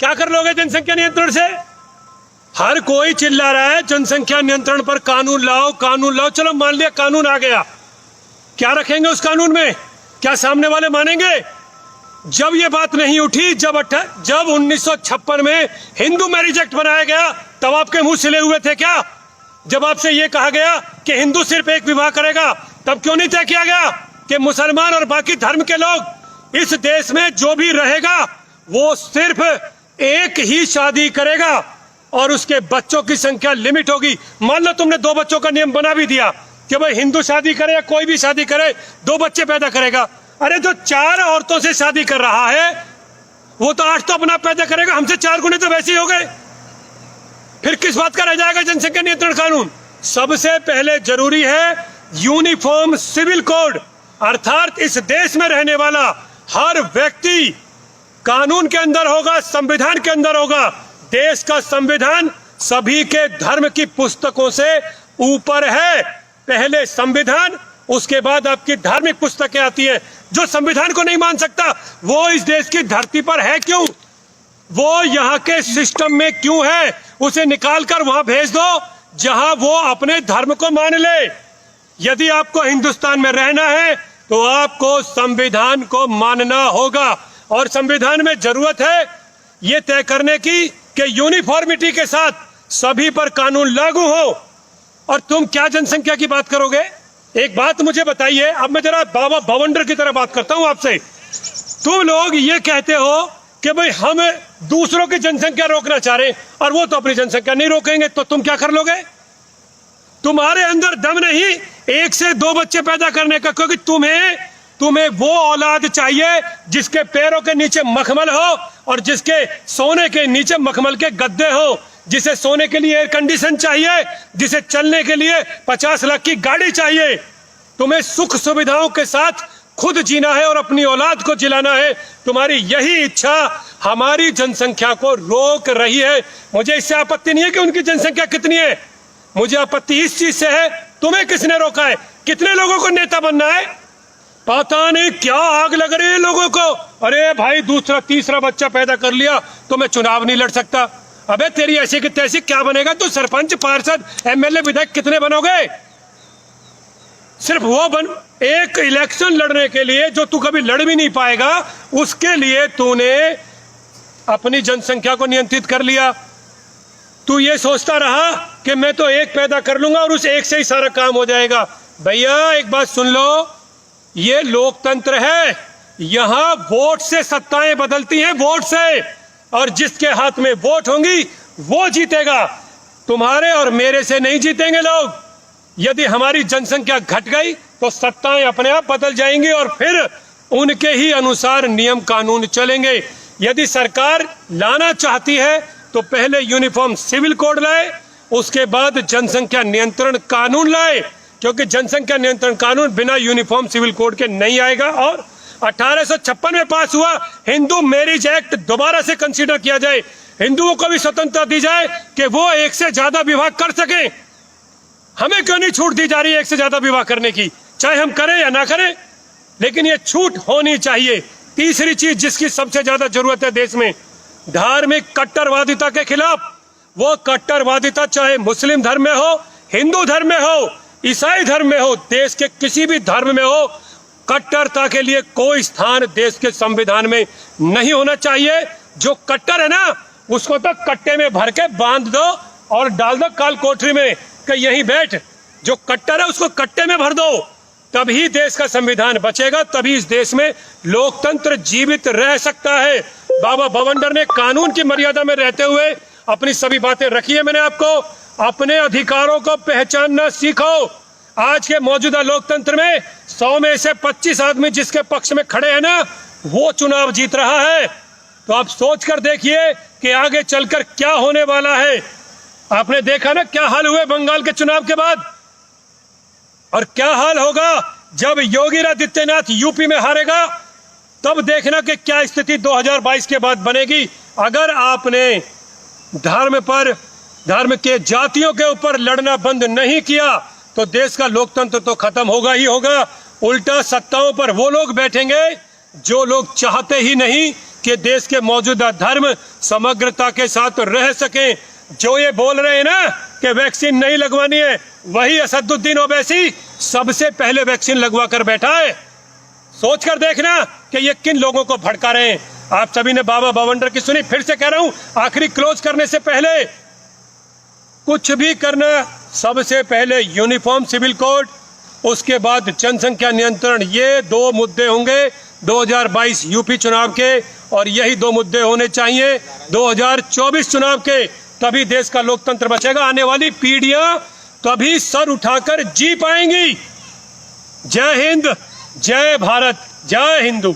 क्या कर लोगे जनसंख्या नियंत्रण से? हर कोई चिल्ला रहा है जनसंख्या नियंत्रण पर कानून लाओ, कानून लाओ। चलो मान लिया कानून आ गया, क्या रखेंगे उस कानून में? क्या सामने वाले मानेंगे? जब ये बात नहीं उठी, जब 1956 में हिंदू मैरिज एक्ट बनाया गया, तब आपके मुंह सिले हुए थे क्या? जब आपसे ये कहा गया कि हिंदू सिर्फ एक विवाह करेगा, तब क्यों नहीं तय किया गया कि मुसलमान और बाकी धर्म के लोग इस देश में जो भी रहेगा वो सिर्फ एक ही शादी करेगा और उसके बच्चों की संख्या लिमिट होगी? मान लो तुमने 2 बच्चों का नियम बना भी दिया कि भाई हिंदू शादी करे या कोई भी शादी करे 2 बच्चे पैदा करेगा। अरे जो 4 औरतों से शादी कर रहा है वो तो 8 तो अपना पैदा करेगा, हमसे 4 गुने तो वैसे ही हो गए। फिर किस बात का रह जाएगा जनसंख्या नियंत्रण कानून? सबसे पहले जरूरी है यूनिफॉर्म सिविल कोड, अर्थात इस देश में रहने वाला हर व्यक्ति कानून के अंदर होगा, संविधान के अंदर होगा। देश का संविधान सभी के धर्म की पुस्तकों से ऊपर है। पहले संविधान, उसके बाद आपकी धार्मिक पुस्तकें आती हैं। जो संविधान को नहीं मान सकता वो इस देश की धरती पर है क्यों? वो यहाँ के सिस्टम में क्यों है? उसे निकाल कर वहां भेज दो जहां वो अपने धर्म को मान ले। यदि आपको हिंदुस्तान में रहना है तो आपको संविधान को मानना होगा, और संविधान में जरूरत है ये तय करने की कि यूनिफॉर्मिटी के साथ सभी पर कानून लागू हो। और तुम क्या जनसंख्या की बात करोगे? एक बात मुझे बताइए, अब मैं जरा बाबा भवंडर की तरह बात करता हूं आपसे। तुम लोग ये कहते हो कि भाई हम दूसरों की जनसंख्या रोकना चाह रहे हैं और वो तो अपनी जनसंख्या नहीं रोकेंगे, तो तुम क्या कर लोगे? तुम्हारे अंदर दम नहीं 1 से 2 बच्चे पैदा करने का, क्योंकि तुम्हें वो औलाद चाहिए जिसके पैरों के नीचे मखमल हो और जिसके सोने के नीचे मखमल के गद्दे हो, जिसे सोने के लिए एयर कंडीशन चाहिए, जिसे चलने के लिए 50 लाख की गाड़ी चाहिए। तुम्हें सुख सुविधाओं के साथ खुद जीना है और अपनी औलाद को जिलाना है। तुम्हारी यही इच्छा हमारी जनसंख्या को रोक रही है। मुझे इससे आपत्ति नहीं है कि उनकी जनसंख्या कितनी है, मुझे आपत्ति इस चीज से है तुम्हें किसने रोका है? कितने लोगों को नेता बनना है? पता नहीं क्या आग लग रही है लोगों को। अरे भाई दूसरा तीसरा बच्चा पैदा कर लिया तो मैं चुनाव नहीं लड़ सकता। अबे तेरी ऐसी की तैसी क्या बनेगा? तू सरपंच, पार्षद, एमएलए, विधायक कितने बनोगे? सिर्फ वो एक इलेक्शन लड़ने के लिए जो तू कभी लड़ भी नहीं पाएगा, उसके लिए तूने अपनी जनसंख्या को नियंत्रित कर लिया। तू ये सोचता रहा कि मैं तो एक पैदा कर लूंगा और उस एक से ही सारा काम हो जाएगा। भैया एक बात सुन लो, ये लोकतंत्र है, यहां वोट से सत्ताएं बदलती हैं, वोट से, और जिसके हाथ में वोट होंगी वो जीतेगा। तुम्हारे और मेरे से नहीं जीतेंगे लोग। यदि हमारी जनसंख्या घट गई तो सत्ताएं अपने आप बदल जाएंगी और फिर उनके ही अनुसार नियम कानून चलेंगे। यदि सरकार लाना चाहती है तो पहले यूनिफॉर्म सिविल कोड लाए, उसके बाद जनसंख्या नियंत्रण कानून लाए, क्योंकि जनसंख्या नियंत्रण कानून बिना यूनिफॉर्म सिविल कोड के नहीं आएगा। और 1856 में पास हुआ हिंदू मैरिज एक्ट दोबारा से कंसीडर किया जाए, हिंदुओं को भी स्वतंत्रता दी जाए कि वो 1 से ज्यादा विवाह कर सके। हमें क्यों नहीं छूट दी जा रही है 1 से ज्यादा विवाह करने की? चाहे हम करें या ना करें, लेकिन ये छूट होनी चाहिए। तीसरी चीज जिसकी सबसे ज्यादा जरूरत है देश में, धार्मिक कट्टरवादिता के खिलाफ। वो कट्टरवादिता चाहे मुस्लिम धर्म में हो, हिंदू धर्म में हो, ईसाई धर्म में हो, देश के किसी भी धर्म में हो, कट्टरता के लिए कोई स्थान देश के संविधान में नहीं होना चाहिए। जो कट्टर है ना उसको तो कट्टे में भर के बांध दो और डाल दो काल कोठरी में कि यहीं बैठ। जो कट्टर है उसको कट्टे में भर दो, तभी देश का संविधान बचेगा, तभी इस देश में लोकतंत्र जीवित रह सकता है। बाबा भवंडर ने कानून की मर्यादा में रहते हुए अपनी सभी बातें रखी है। मैंने आपको अपने अधिकारों को पहचानना सीखो। आज के मौजूदा लोकतंत्र में 100 में से 25 आदमी जिसके पक्ष में खड़े हैं ना, वो चुनाव जीत रहा है। तो आप सोच कर देखिए कि आगे चलकर क्या होने वाला है। आपने देखा ना क्या हाल हुए बंगाल के चुनाव के बाद, और क्या हाल होगा जब योगी आदित्यनाथ यूपी में हारेगा। तब देखना कि क्या स्थिति 2022 के बाद बनेगी। अगर आपने धर्म के जातियों के ऊपर लड़ना बंद नहीं किया तो देश का लोकतंत्र तो खत्म होगा ही होगा। उल्टा सत्ताओं पर वो लोग बैठेंगे जो लोग चाहते ही नहीं कि देश के मौजूदा धर्म समग्रता के साथ रह सकें। जो ये बोल रहे हैं ना कि वैक्सीन नहीं लगवानी है, वही असदुद्दीन ओवैसी सबसे पहले वैक्सीन लगवा कर बैठा है। सोच कर देखना कि ये किन लोगों को भड़का रहे हैं। आप सभी ने बाबा बावंडर की सुनी, फिर से कह रहा हूं, आखिरी क्लोज करने से पहले कुछ भी करना, सबसे पहले यूनिफॉर्म सिविल कोड, उसके बाद जनसंख्या नियंत्रण। ये दो मुद्दे होंगे 2022 यूपी चुनाव के, और यही दो मुद्दे होने चाहिए 2024 चुनाव के। तभी देश का लोकतंत्र बचेगा। आने वाली पीढ़ियां तभी सर उठाकर जी पाएंगी। जय हिंद, जय भारत, जय हिंदू।